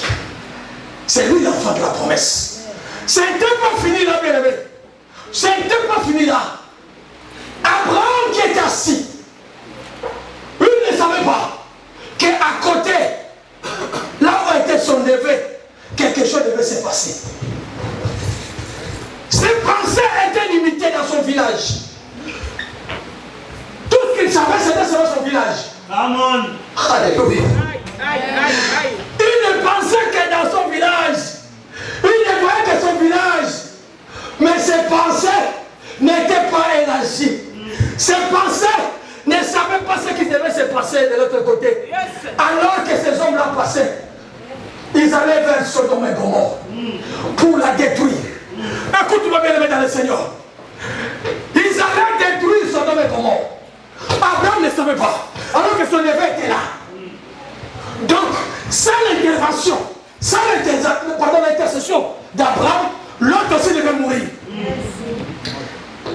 C'est lui l'enfant de la promesse. Ce n'était pas fini là, bien aimé. Ce n'était pas fini là. Abraham qui était assis, il ne savait pas qu'à côté, là où était son neveu, quelque chose devait se passer. Ses pensées étaient limitées dans son village. Tout ce qu'il savait, c'était sur son village. Amen. Alléluia. Il ne pensait que dans son village. Il ne voyait que son village. Mais ses pensées n'étaient pas élargies. Ses pensées ne savaient pas ce qui devait se passer de l'autre côté. Alors que ces hommes-là passaient, ils allaient vers Sodome et Gomorrhe pour la détruire. Écoute-moi bien aimé dans le Seigneur. Ils allaient détruire Sodome et Gomorrhe. Abraham ne savait pas, alors que son neveu était là. Donc, sans l'intervention, sans l'intercession d'Abraham, l'autre aussi devait mourir.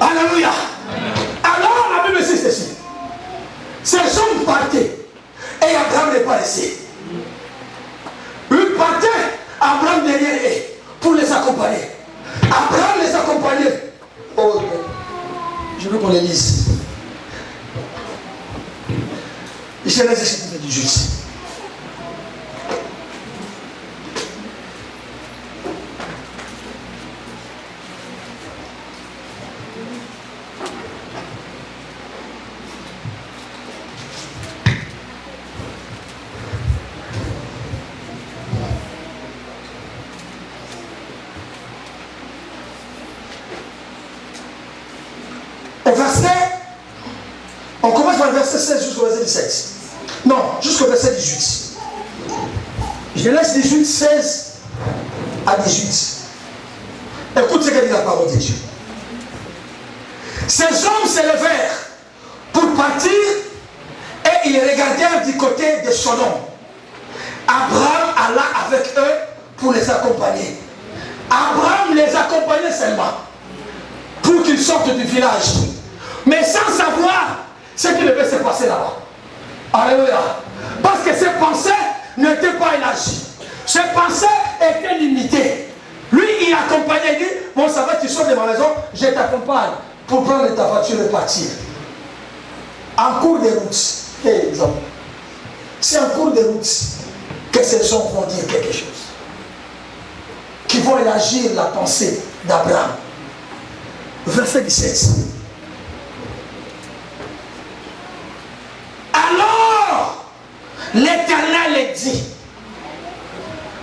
Alléluia. Alors, la Bible dit ceci. Ces hommes partaient et Abraham n'est pas resté. Ils partaient, Abraham derrière eux pour les accompagner. Abraham les accompagnait. Oh, je veux qu'on les lise. Genèse chapitre 18. On commence par le verset 16 jusqu'au verset 17. Non, jusqu'au verset 18. Je laisse 18, 16 à 18. Écoute ce que dit la parole de Dieu. Ces hommes s'élevèrent pour partir et ils regardèrent du côté de Sodome. Abraham alla avec eux pour les accompagner. Abraham les accompagnait seulement pour qu'ils sortent du village, mais sans savoir ce qui devait se passer là-bas. Alléluia. Parce que ses pensées n'étaient pas élargies. Ses pensées étaient limitées. Lui, il accompagnait, il dit, bon, ça va, tu sors de ma maison, je t'accompagne pour prendre ta voiture et partir. En cours de route, c'est en cours de route que ces hommes vont dire quelque chose, qui vont élargir la pensée d'Abraham. Verset 17. Alors, l'Éternel dit,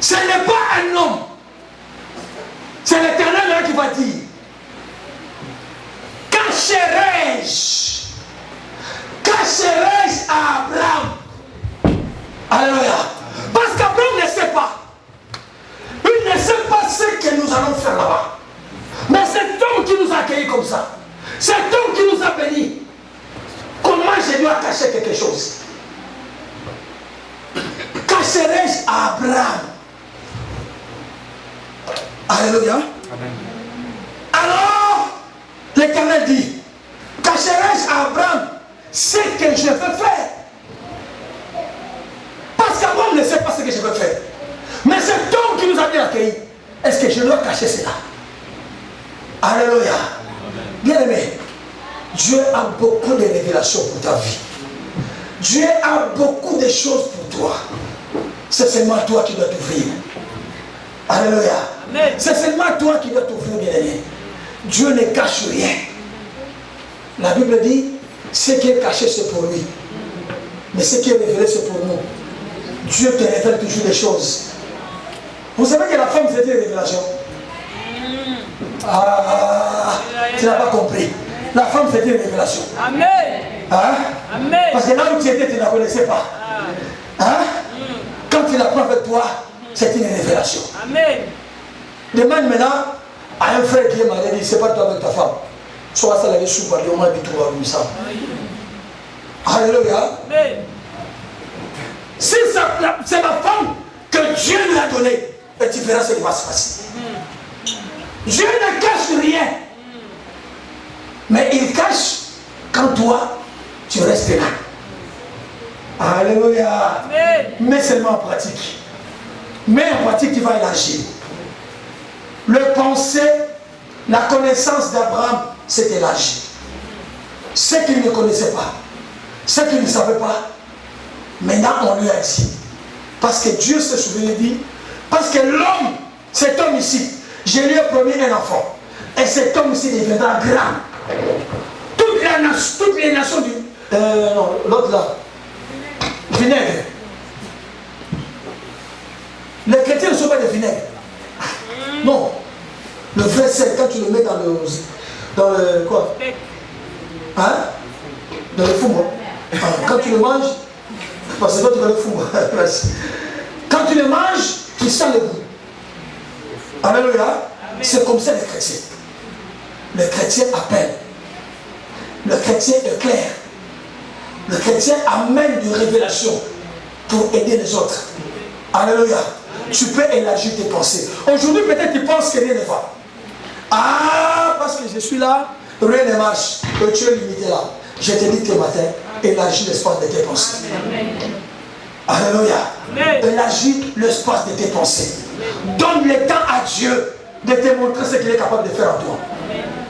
ce n'est pas un homme, c'est l'Éternel qui va dire, cacherai-je à Abraham? Alléluia. Parce qu'Abraham ne sait pas. Il ne sait pas ce que nous allons faire là-bas. Mais cet homme qui nous a accueillis comme ça, cet homme qui nous a bénis, comment je dois cacher quelque chose? Cacherai-je à Abraham? Alléluia. Amen. Alors, l'Éternel dit, cacherai-je à Abraham ce que je veux faire? Parce qu'Abraham ne sait pas ce que je veux faire. Mais cet homme qui nous a bien accueillis, est-ce que je dois cacher cela? Alléluia. Bien aimé, Dieu a beaucoup de révélations pour ta vie. Dieu a beaucoup de choses pour toi. C'est seulement toi qui dois t'ouvrir. Alléluia. C'est seulement toi qui dois t'ouvrir, bien aimé. Dieu ne cache rien. La Bible dit, ce qui est caché, c'est pour lui. Mais ce qui est révélé, c'est pour nous. Dieu te révèle toujours des choses. Vous savez que la femme, c'était une révélation. Ah, tu n'as pas compris. La femme, c'était une révélation. Amen. Hein? Amen. Parce que là où tu étais, tu ne la connaissais pas. Hein? Quand tu l'apprends avec toi, c'est une révélation. Amen. Demande maintenant à un frère qui est marié, il dit, c'est pas toi avec ta femme. Soit ça l'avait sous parler, au moins il trouve comme ça. Alléluia. Amen. Si c'est la femme que Dieu lui a donnée, et tu verras ce qui va se passer. Dieu ne cache rien. Mais il cache quand toi, tu restes là. Alléluia. Amen. Mais seulement en pratique. Mais en pratique, tu vas élargir. Le pensée, la connaissance d'Abraham s'est élargie. Ce qu'il ne connaissait pas, ce qu'il ne savait pas, maintenant on lui a dit. Parce que Dieu se souvient, dit, parce que l'homme, cet homme ici, je lui ai promis un enfant. Et cet homme ici deviendra grand. Toutes les nations du... non, l'autre là. Vinaigre. Les chrétiens ne sont pas des vinaigres. Non. Le vrai sel, quand tu le mets dans le quoi? Hein? Dans le four. Quand tu le manges, parce que toi tu vas le four. Quand tu le manges, tu sens le goût. Alléluia. C'est comme ça les chrétiens. Le chrétien appelle. Le chrétien est clair. Le chrétien amène des révélations pour aider les autres. Alléluia. Tu peux élargir tes pensées. Aujourd'hui, peut-être tu penses que rien ne va. Ah, parce que je suis là, rien ne marche. Et tu es limité là. Je te dis ce matin, élargis l'espace de tes pensées. Alléluia. Élargis l'espace de tes pensées. Donne le temps à Dieu de te montrer ce qu'il est capable de faire en toi.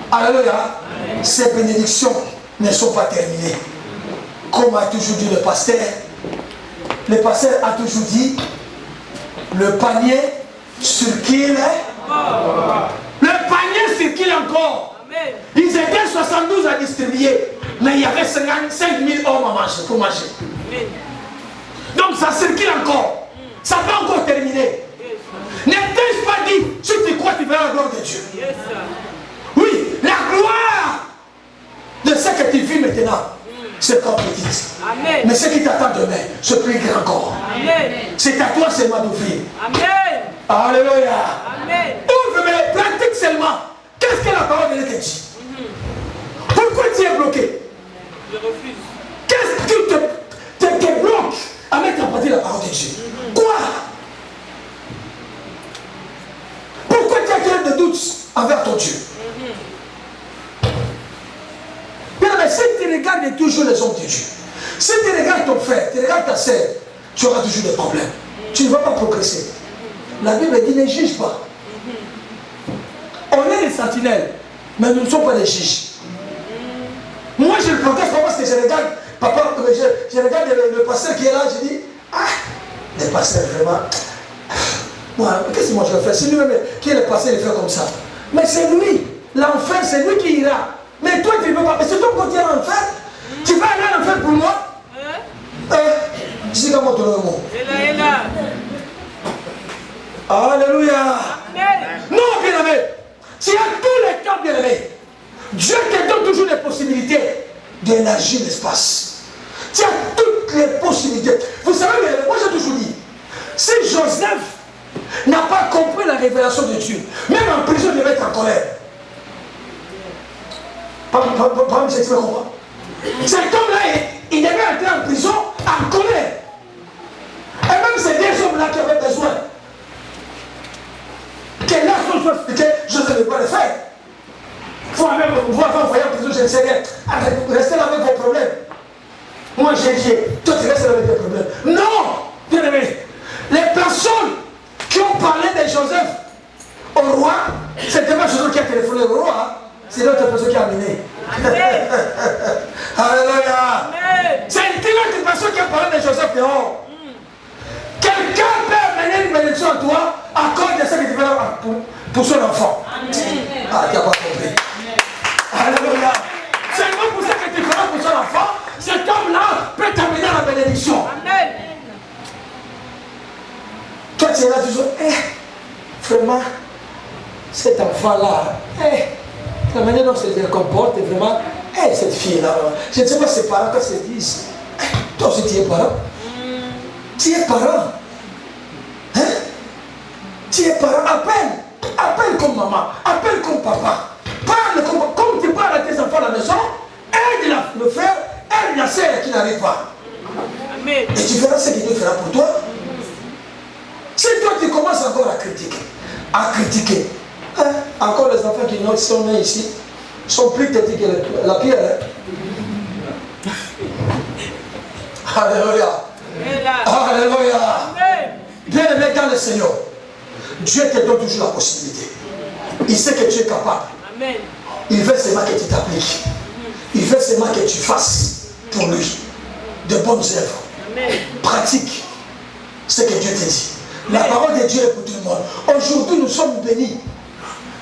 Alléluia. Ces bénédictions ne sont pas terminées. Comme a toujours dit le pasteur a toujours dit, le panier circule. Le panier circule encore. Amen. Ils étaient 72 à distribuer, mais il y avait 55 000 hommes à manger, pour manger. Amen. Donc ça circule encore. Ça n'a pas encore terminé. Ne t'ai-je pas dit, si tu crois, tu verras la gloire de Dieu. Yes, oui, la gloire de c'est encore petite. Amen. Mais ce qui t'attend demain, c'est plus grand encore. Amen. C'est à toi seulement d'ouvrir. Amen. Alléluia. Amen. Ouvre, mais pratique seulement. Qu'est-ce que la parole de Dieu te dit? Pourquoi tu es bloqué? Je refuse. Qu'est-ce qui te bloque à mettre en pratique la parole de Dieu? Quoi? Pourquoi tu as créé de doutes envers ton Dieu? Bien, mais si tu regardes toujours les hommes de Dieu, si tu regardes ton frère, tu regardes ta sœur, tu auras toujours des problèmes. Tu ne vas pas progresser. La Bible dit ne juge pas. On est les sentinelles, mais nous ne sommes pas les juges. Moi, je ne progresse pas parce que je regarde, papa, je regarde le pasteur qui est là, je dis, ah, le pasteur vraiment, moi, qu'est-ce que moi je vais faire? C'est lui-même qui est le pasteur, il fait comme ça. Mais c'est lui, l'enfer, c'est lui qui ira. Mais toi, tu ne veux pas. Mais c'est toi qui iras en enfer. Tu vas aller en enfer pour moi? Je dis comment tu le mot. Et là. Alléluia. Amen. Non, bien-aimé. Tu as tous les temps, bien-aimé. Dieu te donne toujours les possibilités d'élargir l'espace. Tu as toutes les possibilités. Vous savez, moi j'ai toujours dit, si Joseph n'a pas compris la révélation de Dieu, même en prison, il devait être en colère. Par exemple, si tu me comprends. Cet homme-là, il devait entrer en prison en colère. Et même ces deux hommes-là qui avaient besoin que là, soit expliqué, Joseph ne peut pas le faire. Vous avez envoyé en prison, je ne sais rien. Restez là avec vos problèmes. Moi j'ai dit, toi tu restes là avec tes problèmes. Non, bien aimé. Les personnes qui ont parlé de Joseph au roi, c'était pas Joseph qui a téléphoné au roi, c'est l'autre personne qui a amené. Alléluia. C'est une autre personne qui a parlé de Joseph dehors. Quelqu'un peut amener une bénédiction à toi à cause de ce que tu fais pour son enfant. Ah, tu n'as pas compris. Alléluia. Seulement pour ce que tu feras pour son enfant, cet homme-là peut t'amener à la bénédiction. Amen. Toi, tu es là toujours, vraiment, cet enfant-là, la manière dont il se comporte, vraiment, cette fille-là, je ne sais pas ses parents quand ils se disent, toi aussi tu es parent. Tu es parent. Hein? Tu es parent. Appelle comme maman. Appelle comme papa. Parle comme tu parles à tes enfants à la maison. Aide le frère, aide la sœur qui n'arrive pas. Amen. Et tu feras ce qu'il Dieu fera pour toi. Si toi tu commences encore à critiquer, hein? Encore les enfants qui sont nés ici sont plus têtus que la pierre. Hein? Alléluia. Alléluia. Bien aimé dans le Seigneur, Dieu te donne toujours la possibilité. Il sait que tu es capable. Amen. Il veut seulement que tu t'appliques. Il veut seulement que tu fasses pour lui de bonnes œuvres. Amen. Pratique ce que Dieu te dit. La parole de Dieu est pour tout le monde. Aujourd'hui, nous sommes bénis.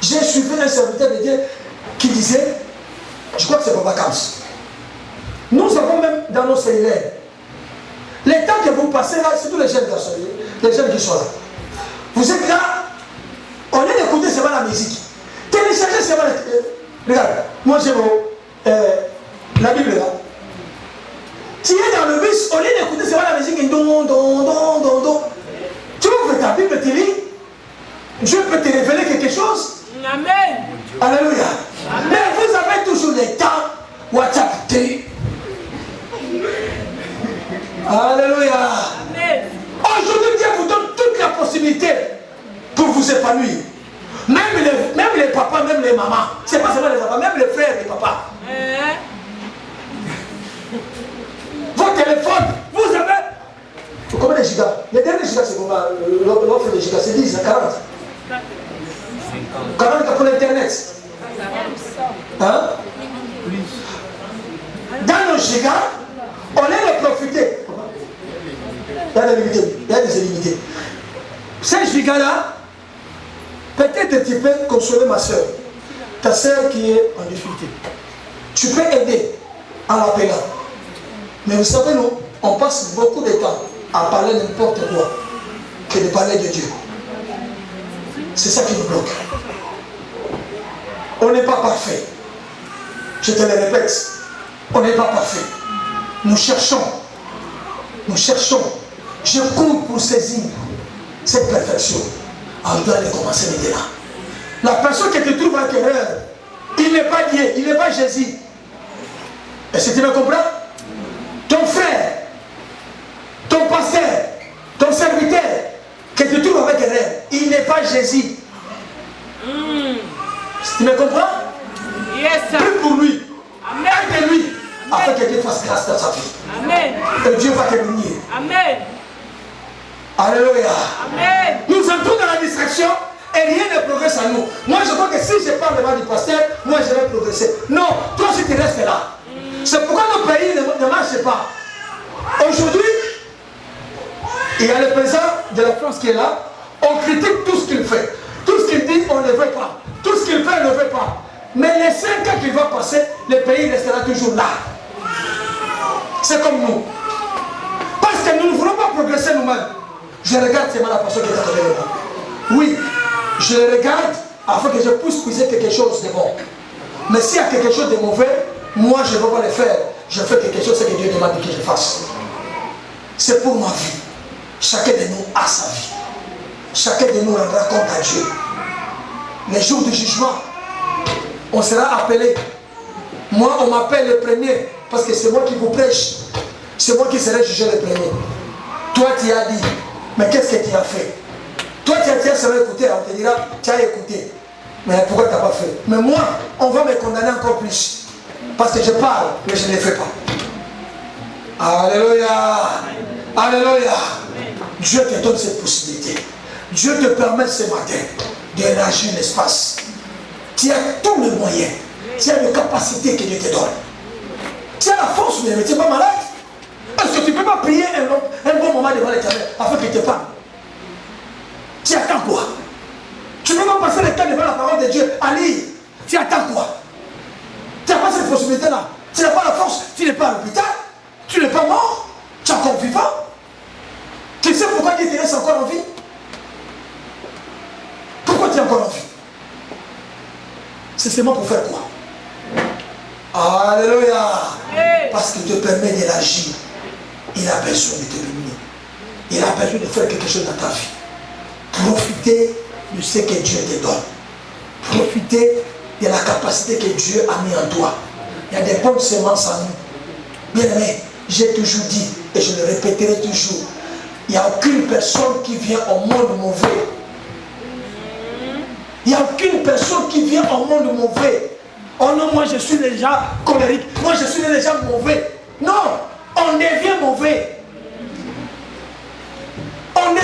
J'ai suivi un serviteur de Dieu qui disait, je crois que c'est Papa Kams. Nous avons même dans nos cellulaires, les temps que vous passez là, c'est tous les jeunes garçons, les jeunes qui sont là. Vous êtes là, on est d'écouter seulement la musique. Téléchargez seulement regarde, moi j'ai la Bible là. Tu es dans le bus, au lieu d'écouter seulement la musique, don. Tu ouvres ta Bible, tu lis. Dieu peut te révéler quelque chose. Amen. Alléluia. Amen. Mais vous avez toujours les temps WhatsApp. Alléluia. Amen. Aujourd'hui, Dieu vous donne toute la possibilité pour vous épanouir. Même les papas, même les mamans. C'est pas seulement les papas, même les frères et les papas. Vos téléphones, vous avez. Combien de gigas? Les derniers gigas, c'est combien? L'offre de gigas, c'est 10, 40. 40 pour l'internet. Hein? Dans nos gigas, on est de profiter. Il y a des illimités. Ces gigas-là, peut-être tu peux consoler ma soeur, ta soeur qui est en difficulté. Tu peux aider en l'appelant. Mais vous savez, nous, on passe beaucoup de temps à parler n'importe quoi que de parler de Dieu. C'est ça qui nous bloque. On n'est pas parfait. Je te le répète, on n'est pas parfait. Nous cherchons. Je cours pour saisir cette perfection. Alors, je dois aller commencer maintenant. La personne qui te trouve en erreur, il n'est pas Dieu, il n'est pas Jésus. Est-ce que tu me comprends? Ton frère, ton pasteur, ton serviteur, qui te trouve avec erreur, il n'est pas Jésus. Tu me comprends? Yes. Prie pour lui. Amen. Aide-lui. Afin que Dieu fasse grâce dans sa vie. Amen. Et Dieu va te bénir. Amen. Alléluia. Amen. Nous entrons dans la distraction et rien ne progresse à nous. Moi je crois que si je parle devant du pasteur, moi je vais progresser. Non, toi si tu restes là. C'est pourquoi nos pays ne marchent pas. Aujourd'hui, il y a le président de la France qui est là. On critique tout ce qu'il fait. Tout ce qu'il dit, on ne le veut pas. Tout ce qu'il fait, on ne le veut pas. Mais les 5 ans qu'il va passer, le pays restera toujours là. C'est comme nous. Parce que nous ne voulons pas progresser nous-mêmes. Je regarde seulement la personne qui est à côté de moi. Oui, je le regarde afin que je puisse puiser quelque chose de bon. Mais s'il y a quelque chose de mauvais, moi je ne veux pas le faire. Je fais quelque chose que Dieu demande que je fasse. C'est pour ma vie. Chacun de nous a sa vie. Chacun de nous rendra compte à Dieu. Les jours du jugement, on sera appelé. Moi, on m'appelle le premier parce que c'est moi qui vous prêche. C'est moi qui serai jugé le premier. Toi, tu as dit, mais qu'est-ce que tu as fait? Toi, tu as seulement écouté, on te dira, tu as écouté. Mais pourquoi tu n'as pas fait? Mais moi, on va me condamner encore plus. Parce que je parle, mais je ne le fais pas. Alléluia. Alléluia. Dieu te donne cette possibilité. Dieu te permet ce matin d'élargir l'espace. Tu as tous les moyens. Tu as les capacités que Dieu te donne. Tu as la force, mais tu n'es pas malade. Est-ce que tu ne peux pas prier un bon moment devant l'Éternel afin qu'il te parle? Tu attends quoi? Tu ne peux pas passer le temps devant la parole de Dieu à lire. Tu attends quoi? Tu n'as pas cette possibilité-là. Tu n'as pas la force. Tu n'es pas à l'hôpital. Tu n'es pas mort. Tu es encore vivant. Tu sais pourquoi Dieu te laisse encore en vie? Pourquoi tu es encore en vie? C'est seulement pour faire quoi? Alléluia. Parce qu'il te permet d'élargir. Il a besoin de te bénir. Il a besoin de faire quelque chose dans ta vie. Profitez de ce que Dieu te donne. Profitez de la capacité que Dieu a mis en toi. Il y a des bonnes semences en nous. Bien aimé, j'ai toujours dit, et je le répéterai toujours, il n'y a aucune personne qui vient au monde mauvais. Il n'y a aucune personne qui vient au monde mauvais. Oh non, moi je suis déjà colérique. Moi je suis déjà mauvais. Non, on devient mauvais.